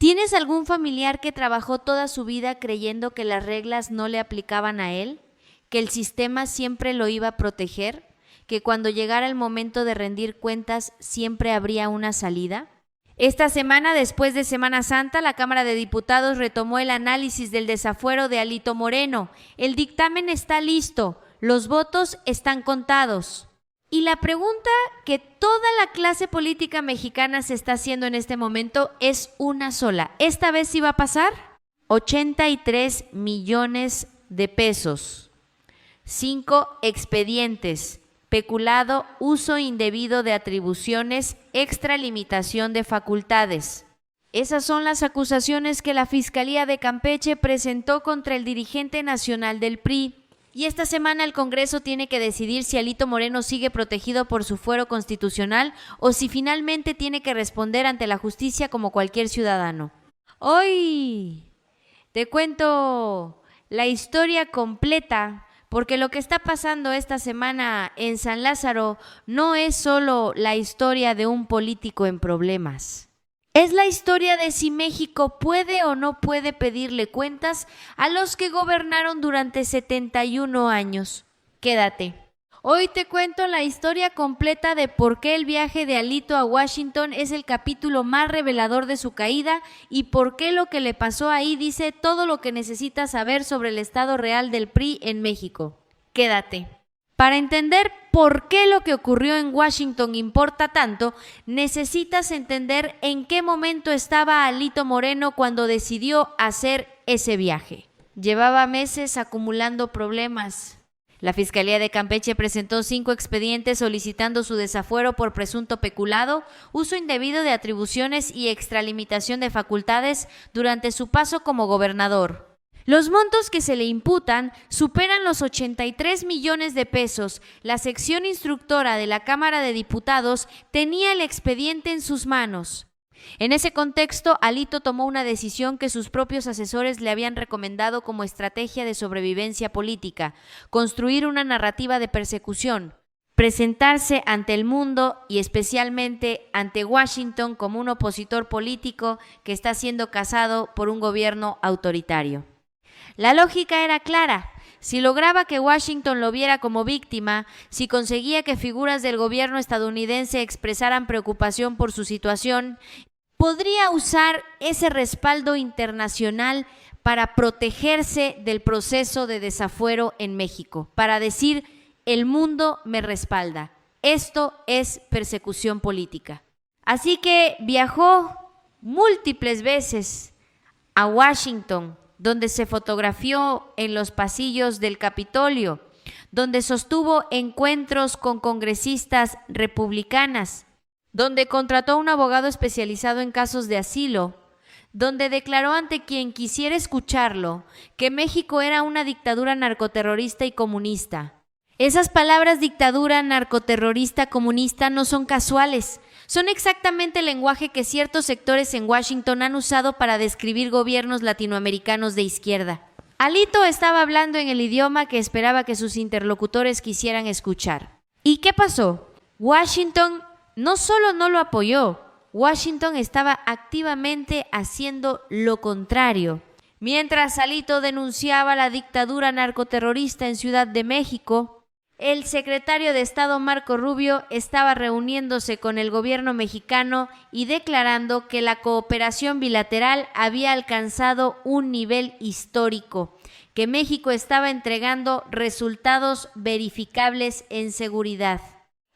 ¿Tienes algún familiar que trabajó toda su vida creyendo que las reglas no le aplicaban a él? ¿Que el sistema siempre lo iba a proteger? ¿Que cuando llegara el momento de rendir cuentas siempre habría una salida? Esta semana, después de Semana Santa, la Cámara de Diputados retomó el análisis del desafuero de Alito Moreno. El dictamen está listo, los votos están contados. Y la pregunta que toda la clase política mexicana se está haciendo en este momento es una sola. ¿Esta vez sí va a pasar? 83 millones de pesos, 5 expedientes, peculado, uso indebido de atribuciones, extralimitación de facultades. Esas son las acusaciones que la Fiscalía de Campeche presentó contra el dirigente nacional del PRI. Y esta semana el Congreso tiene que decidir si Alito Moreno sigue protegido por su fuero constitucional o si finalmente tiene que responder ante la justicia como cualquier ciudadano. Hoy te cuento la historia completa, porque lo que está pasando esta semana en San Lázaro no es solo la historia de un político en problemas. Es la historia de si México puede o no puede pedirle cuentas a los que gobernaron durante 71 años. Quédate. Hoy te cuento la historia completa de por qué el viaje de Alito a Washington es el capítulo más revelador de su caída y por qué lo que le pasó ahí dice todo lo que necesitas saber sobre el estado real del PRI en México. Quédate. Para entender por qué lo que ocurrió en Washington importa tanto, necesitas entender en qué momento estaba Alito Moreno cuando decidió hacer ese viaje. Llevaba meses acumulando problemas. La Fiscalía de Campeche presentó 5 expedientes solicitando su desafuero por presunto peculado, uso indebido de atribuciones y extralimitación de facultades durante su paso como gobernador. Los montos que se le imputan superan los 83 millones de pesos. La sección instructora de la Cámara de Diputados tenía el expediente en sus manos. En ese contexto, Alito tomó una decisión que sus propios asesores le habían recomendado como estrategia de sobrevivencia política: construir una narrativa de persecución, presentarse ante el mundo y especialmente ante Washington como un opositor político que está siendo cazado por un gobierno autoritario. La lógica era clara. Si lograba que Washington lo viera como víctima, si conseguía que figuras del gobierno estadounidense expresaran preocupación por su situación, podría usar ese respaldo internacional para protegerse del proceso de desafuero en México, para decir: el mundo me respalda. Esto es persecución política. Así que viajó múltiples veces a Washington, donde se fotografió en los pasillos del Capitolio, donde sostuvo encuentros con congresistas republicanas, donde contrató a un abogado especializado en casos de asilo, donde declaró ante quien quisiera escucharlo que México era una dictadura narcoterrorista y comunista. Esas palabras dictadura, narcoterrorista, comunista no son casuales. Son exactamente el lenguaje que ciertos sectores en Washington han usado para describir gobiernos latinoamericanos de izquierda. Alito estaba hablando en el idioma que esperaba que sus interlocutores quisieran escuchar. ¿Y qué pasó? Washington no solo no lo apoyó, Washington estaba activamente haciendo lo contrario. Mientras Alito denunciaba la dictadura narcoterrorista en Ciudad de México, el secretario de Estado Marco Rubio estaba reuniéndose con el gobierno mexicano y declarando que la cooperación bilateral había alcanzado un nivel histórico, que México estaba entregando resultados verificables en seguridad,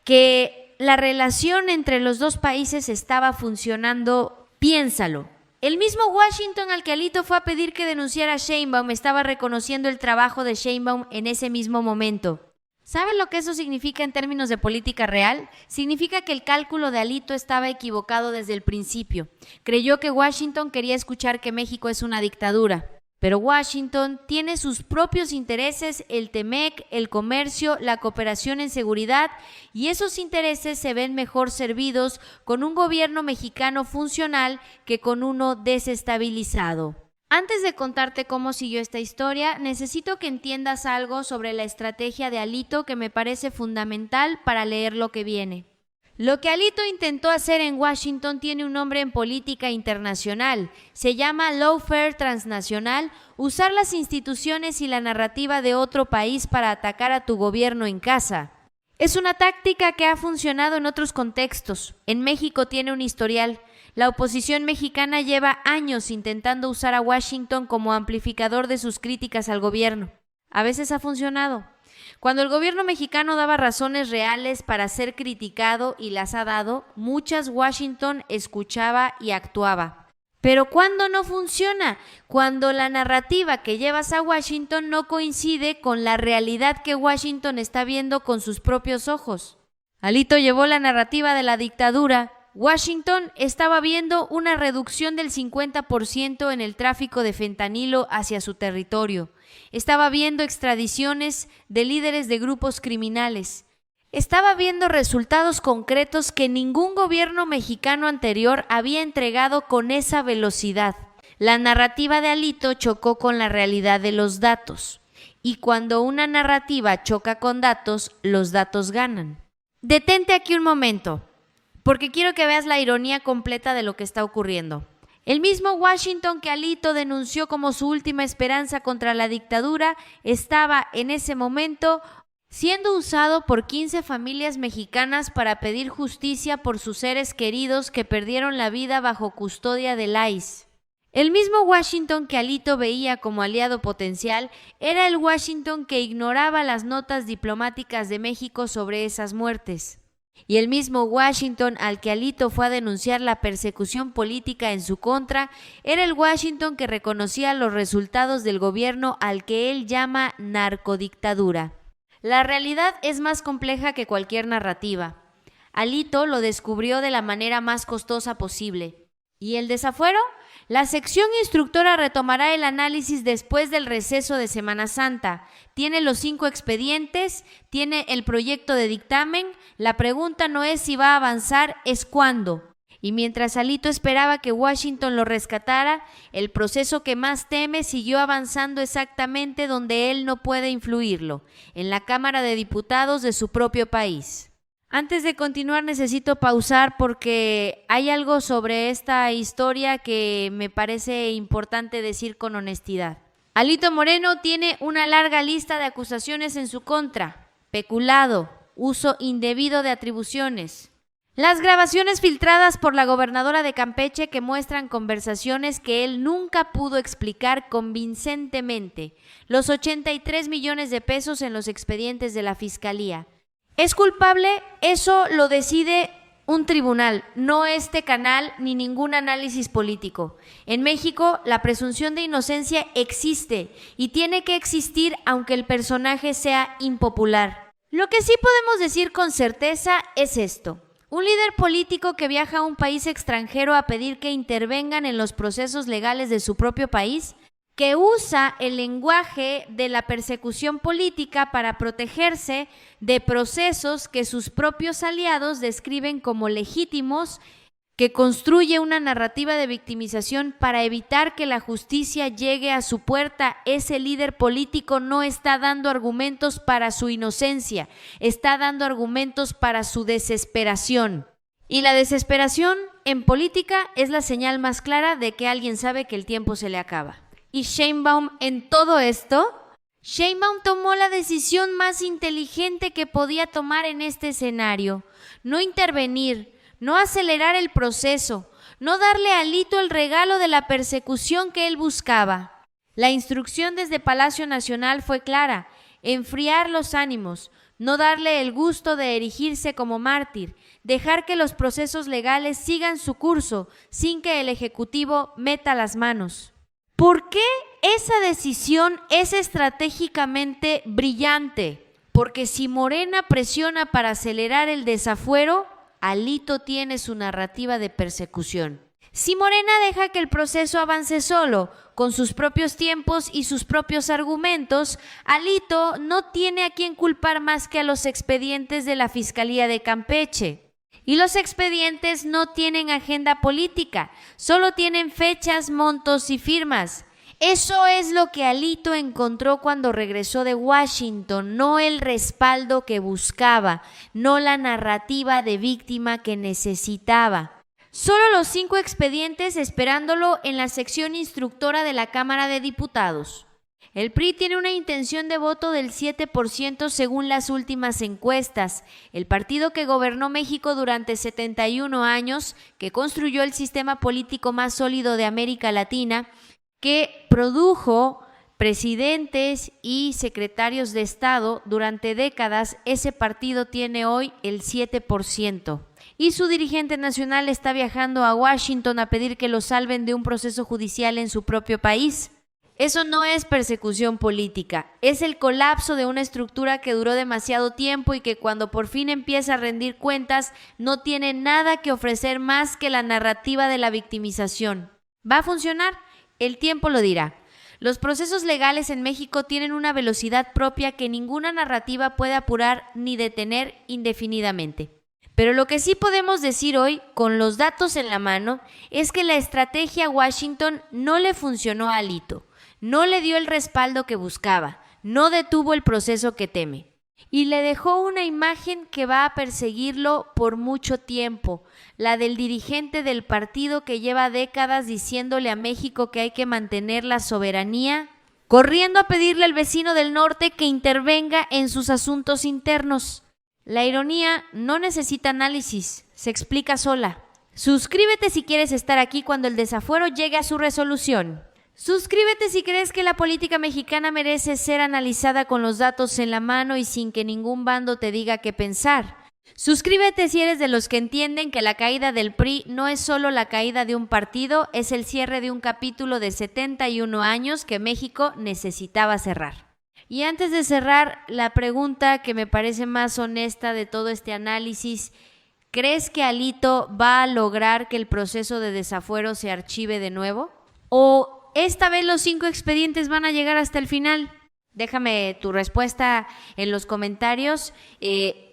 que la relación entre los dos países estaba funcionando. Piénsalo. El mismo Washington al que Alito fue a pedir que denunciara a Sheinbaum estaba reconociendo el trabajo de Sheinbaum en ese mismo momento. ¿Saben lo que eso significa en términos de política real? Significa que el cálculo de Alito estaba equivocado desde el principio. Creyó que Washington quería escuchar que México es una dictadura. Pero Washington tiene sus propios intereses, el TEMEC, el comercio, la cooperación en seguridad, y esos intereses se ven mejor servidos con un gobierno mexicano funcional que con uno desestabilizado. Antes de contarte cómo siguió esta historia, necesito que entiendas algo sobre la estrategia de Alito que me parece fundamental para leer lo que viene. Lo que Alito intentó hacer en Washington tiene un nombre en política internacional. Se llama lawfare transnacional, usar las instituciones y la narrativa de otro país para atacar a tu gobierno en casa. Es una táctica que ha funcionado en otros contextos. En México tiene un historial. La oposición mexicana lleva años intentando usar a Washington como amplificador de sus críticas al gobierno. A veces ha funcionado. Cuando el gobierno mexicano daba razones reales para ser criticado y las ha dado, muchas Washington escuchaba y actuaba. Pero ¿cuándo no funciona? Cuando la narrativa que llevas a Washington no coincide con la realidad que Washington está viendo con sus propios ojos. Alito llevó la narrativa de la dictadura. Washington estaba viendo una reducción del 50% en el tráfico de fentanilo hacia su territorio. Estaba viendo extradiciones de líderes de grupos criminales. Estaba viendo resultados concretos que ningún gobierno mexicano anterior había entregado con esa velocidad. La narrativa de Alito chocó con la realidad de los datos. Y cuando una narrativa choca con datos, los datos ganan. Detente aquí un momento, porque quiero que veas la ironía completa de lo que está ocurriendo. El mismo Washington que Alito denunció como su última esperanza contra la dictadura estaba en ese momento siendo usado por 15 familias mexicanas para pedir justicia por sus seres queridos que perdieron la vida bajo custodia del ICE. El mismo Washington que Alito veía como aliado potencial era el Washington que ignoraba las notas diplomáticas de México sobre esas muertes. Y el mismo Washington al que Alito fue a denunciar la persecución política en su contra era el Washington que reconocía los resultados del gobierno al que él llama narcodictadura. La realidad es más compleja que cualquier narrativa. Alito lo descubrió de la manera más costosa posible. ¿Y el desafuero? La sección instructora retomará el análisis después del receso de Semana Santa. Tiene los 5 expedientes, tiene el proyecto de dictamen. La pregunta no es si va a avanzar, es cuándo. Y mientras Alito esperaba que Washington lo rescatara, el proceso que más teme siguió avanzando exactamente donde él no puede influirlo, en la Cámara de Diputados de su propio país. Antes de continuar necesito pausar porque hay algo sobre esta historia que me parece importante decir con honestidad. Alito Moreno tiene una larga lista de acusaciones en su contra: peculado, uso indebido de atribuciones. Las grabaciones filtradas por la gobernadora de Campeche que muestran conversaciones que él nunca pudo explicar convincentemente. Los 83 millones de pesos en los expedientes de la Fiscalía. ¿Es culpable? Eso lo decide un tribunal, no este canal ni ningún análisis político. En México, la presunción de inocencia existe y tiene que existir aunque el personaje sea impopular. Lo que sí podemos decir con certeza es esto: un líder político que viaja a un país extranjero a pedir que intervengan en los procesos legales de su propio país, que usa el lenguaje de la persecución política para protegerse de procesos que sus propios aliados describen como legítimos, que construye una narrativa de victimización para evitar que la justicia llegue a su puerta. Ese líder político no está dando argumentos para su inocencia, está dando argumentos para su desesperación. Y la desesperación en política es la señal más clara de que alguien sabe que el tiempo se le acaba. Y Sheinbaum en todo esto, Sheinbaum tomó la decisión más inteligente que podía tomar en este escenario: no intervenir, no acelerar el proceso, no darle a Alito el regalo de la persecución que él buscaba. La instrucción desde Palacio Nacional fue clara: enfriar los ánimos, no darle el gusto de erigirse como mártir, dejar que los procesos legales sigan su curso sin que el Ejecutivo meta las manos. ¿Por qué esa decisión es estratégicamente brillante? Porque si Morena presiona para acelerar el desafuero, Alito tiene su narrativa de persecución. Si Morena deja que el proceso avance solo, con sus propios tiempos y sus propios argumentos, Alito no tiene a quién culpar más que a los expedientes de la Fiscalía de Campeche. Y los expedientes no tienen agenda política, solo tienen fechas, montos y firmas. Eso es lo que Alito encontró cuando regresó de Washington, no el respaldo que buscaba, no la narrativa de víctima que necesitaba. Solo los 5 expedientes esperándolo en la sección instructora de la Cámara de Diputados. El PRI tiene una intención de voto del 7% según las últimas encuestas. El partido que gobernó México durante 71 años, que construyó el sistema político más sólido de América Latina, que produjo presidentes y secretarios de Estado durante décadas, ese partido tiene hoy el 7%. Y su dirigente nacional está viajando a Washington a pedir que lo salven de un proceso judicial en su propio país. Eso no es persecución política, es el colapso de una estructura que duró demasiado tiempo y que cuando por fin empieza a rendir cuentas no tiene nada que ofrecer más que la narrativa de la victimización. ¿Va a funcionar? El tiempo lo dirá. Los procesos legales en México tienen una velocidad propia que ninguna narrativa puede apurar ni detener indefinidamente. Pero lo que sí podemos decir hoy, con los datos en la mano, es que la estrategia Washington no le funcionó a Alito, no le dio el respaldo que buscaba, no detuvo el proceso que teme. Y le dejó una imagen que va a perseguirlo por mucho tiempo, la del dirigente del partido que lleva décadas diciéndole a México que hay que mantener la soberanía, corriendo a pedirle al vecino del norte que intervenga en sus asuntos internos. La ironía no necesita análisis, se explica sola. Suscríbete si quieres estar aquí cuando el desafuero llegue a su resolución. Suscríbete si crees que la política mexicana merece ser analizada con los datos en la mano y sin que ningún bando te diga qué pensar. Suscríbete si eres de los que entienden que la caída del PRI no es solo la caída de un partido, es el cierre de un capítulo de 71 años que México necesitaba cerrar. Y antes de cerrar, la pregunta que me parece más honesta de todo este análisis, ¿crees que Alito va a lograr que el proceso de desafuero se archive de nuevo? ¿O esta vez los 5 expedientes van a llegar hasta el final? Déjame tu respuesta en los comentarios,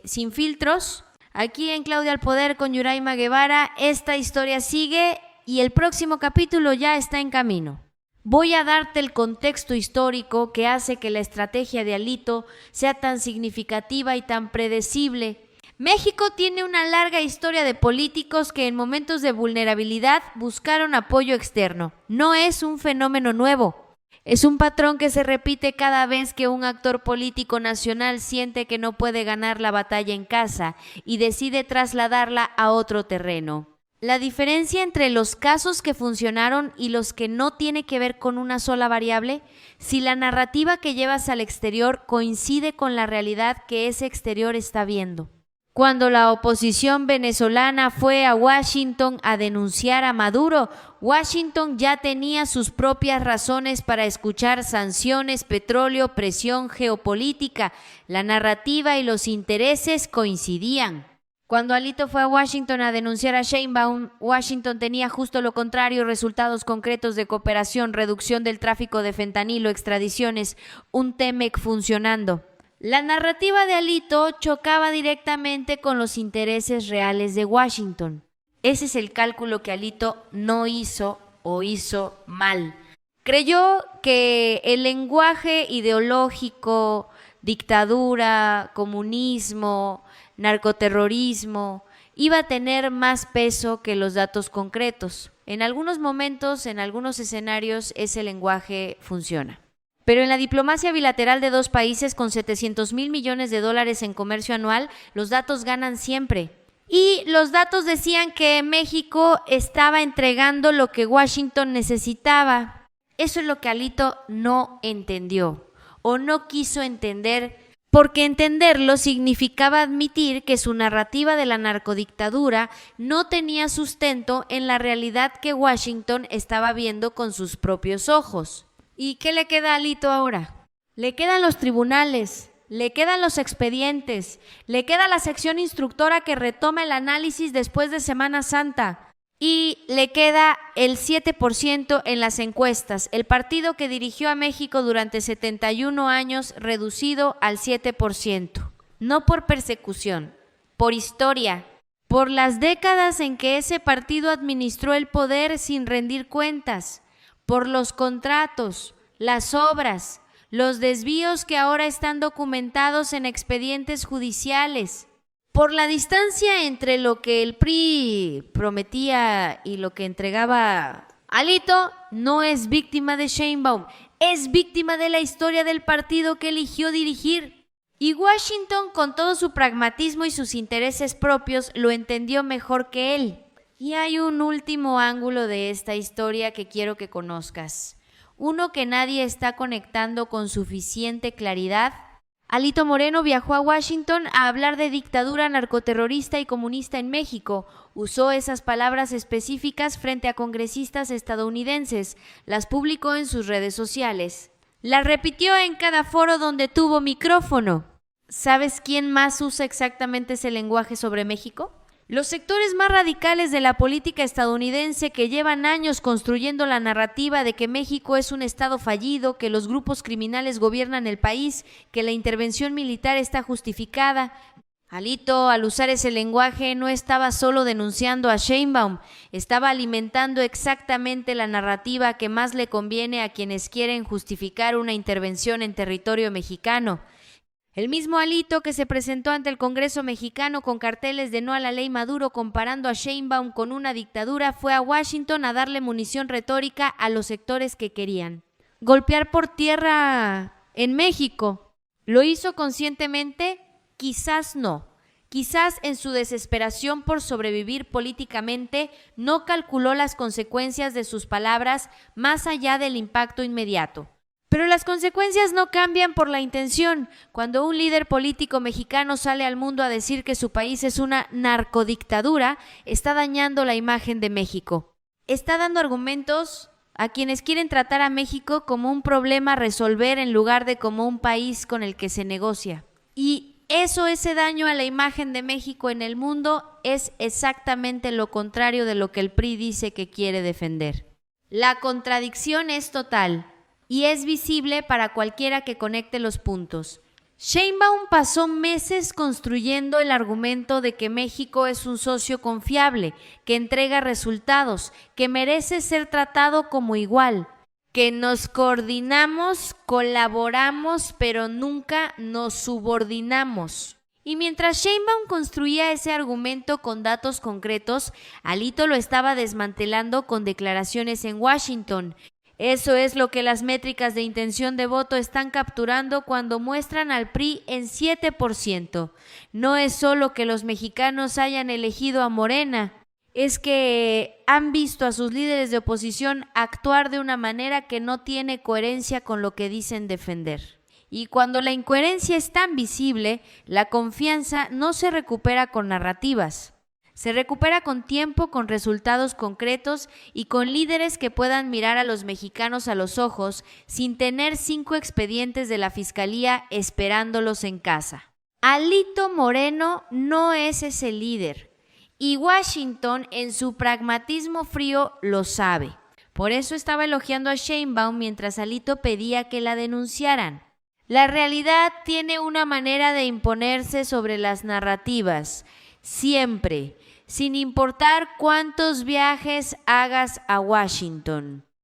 sin filtros. Aquí en Claudia al Poder con Yuraima Guevara, esta historia sigue y el próximo capítulo ya está en camino. Voy a darte el contexto histórico que hace que la estrategia de Alito sea tan significativa y tan predecible. México tiene una larga historia de políticos que en momentos de vulnerabilidad buscaron apoyo externo. No es un fenómeno nuevo. Es un patrón que se repite cada vez que un actor político nacional siente que no puede ganar la batalla en casa y decide trasladarla a otro terreno. La diferencia entre los casos que funcionaron y los que no tiene que ver con una sola variable, si la narrativa que llevas al exterior coincide con la realidad que ese exterior está viendo. Cuando la oposición venezolana fue a Washington a denunciar a Maduro, Washington ya tenía sus propias razones para escuchar sanciones, petróleo, presión geopolítica. La narrativa y los intereses coincidían. Cuando Alito fue a Washington a denunciar a Sheinbaum, Washington tenía justo lo contrario, resultados concretos de cooperación, reducción del tráfico de fentanilo, extradiciones, un TEMEC funcionando. La narrativa de Alito chocaba directamente con los intereses reales de Washington. Ese es el cálculo que Alito no hizo o hizo mal. Creyó que el lenguaje ideológico, dictadura, comunismo, narcoterrorismo, iba a tener más peso que los datos concretos. En algunos momentos, en algunos escenarios, ese lenguaje funciona. Pero en la diplomacia bilateral de 2 países con 700,000 millones de dólares en comercio anual, los datos ganan siempre. Y los datos decían que México estaba entregando lo que Washington necesitaba. Eso es lo que Alito no entendió o no quiso entender, porque entenderlo significaba admitir que su narrativa de la narcodictadura no tenía sustento en la realidad que Washington estaba viendo con sus propios ojos. ¿Y qué le queda a Alito ahora? Le quedan los tribunales, le quedan los expedientes, le queda la sección instructora que retoma el análisis después de Semana Santa y le queda el 7% en las encuestas, el partido que dirigió a México durante 71 años reducido al 7%. No por persecución, por historia, por las décadas en que ese partido administró el poder sin rendir cuentas, por los contratos, las obras, los desvíos que ahora están documentados en expedientes judiciales, por la distancia entre lo que el PRI prometía y lo que entregaba. Alito no es víctima de Sheinbaum, es víctima de la historia del partido que eligió dirigir. Y Washington, con todo su pragmatismo y sus intereses propios, lo entendió mejor que él. Y hay un último ángulo de esta historia que quiero que conozcas. Uno que nadie está conectando con suficiente claridad. Alito Moreno viajó a Washington a hablar de dictadura narcoterrorista y comunista en México. Usó esas palabras específicas frente a congresistas estadounidenses. Las publicó en sus redes sociales. Las repitió en cada foro donde tuvo micrófono. ¿Sabes quién más usa exactamente ese lenguaje sobre México? Los sectores más radicales de la política estadounidense que llevan años construyendo la narrativa de que México es un estado fallido, que los grupos criminales gobiernan el país, que la intervención militar está justificada. Alito, al usar ese lenguaje, no estaba solo denunciando a Sheinbaum, estaba alimentando exactamente la narrativa que más le conviene a quienes quieren justificar una intervención en territorio mexicano. El mismo Alito que se presentó ante el Congreso mexicano con carteles de no a la ley Maduro comparando a Sheinbaum con una dictadura fue a Washington a darle munición retórica a los sectores que querían golpear por tierra en México. ¿Lo hizo conscientemente? Quizás no. Quizás en su desesperación por sobrevivir políticamente no calculó las consecuencias de sus palabras más allá del impacto inmediato. Pero las consecuencias no cambian por la intención. Cuando un líder político mexicano sale al mundo a decir que su país es una narcodictadura, está dañando la imagen de México. Está dando argumentos a quienes quieren tratar a México como un problema a resolver en lugar de como un país con el que se negocia. Y ese daño a la imagen de México en el mundo es exactamente lo contrario de lo que el PRI dice que quiere defender. La contradicción es total. Y es visible para cualquiera que conecte los puntos. Sheinbaum pasó meses construyendo el argumento de que México es un socio confiable, que entrega resultados, que merece ser tratado como igual, que nos coordinamos, colaboramos, pero nunca nos subordinamos. Y mientras Sheinbaum construía ese argumento con datos concretos, Alito lo estaba desmantelando con declaraciones en Washington. Eso es lo que las métricas de intención de voto están capturando cuando muestran al PRI en 7%. No es solo que los mexicanos hayan elegido a Morena, es que han visto a sus líderes de oposición actuar de una manera que no tiene coherencia con lo que dicen defender. Y cuando la incoherencia es tan visible, la confianza no se recupera con narrativas. Se recupera con tiempo, con resultados concretos y con líderes que puedan mirar a los mexicanos a los ojos sin tener 5 expedientes de la Fiscalía esperándolos en casa. Alito Moreno no es ese líder y Washington en su pragmatismo frío lo sabe. Por eso estaba elogiando a Sheinbaum mientras Alito pedía que la denunciaran. La realidad tiene una manera de imponerse sobre las narrativas, siempre, sin importar cuántos viajes hagas a Washington.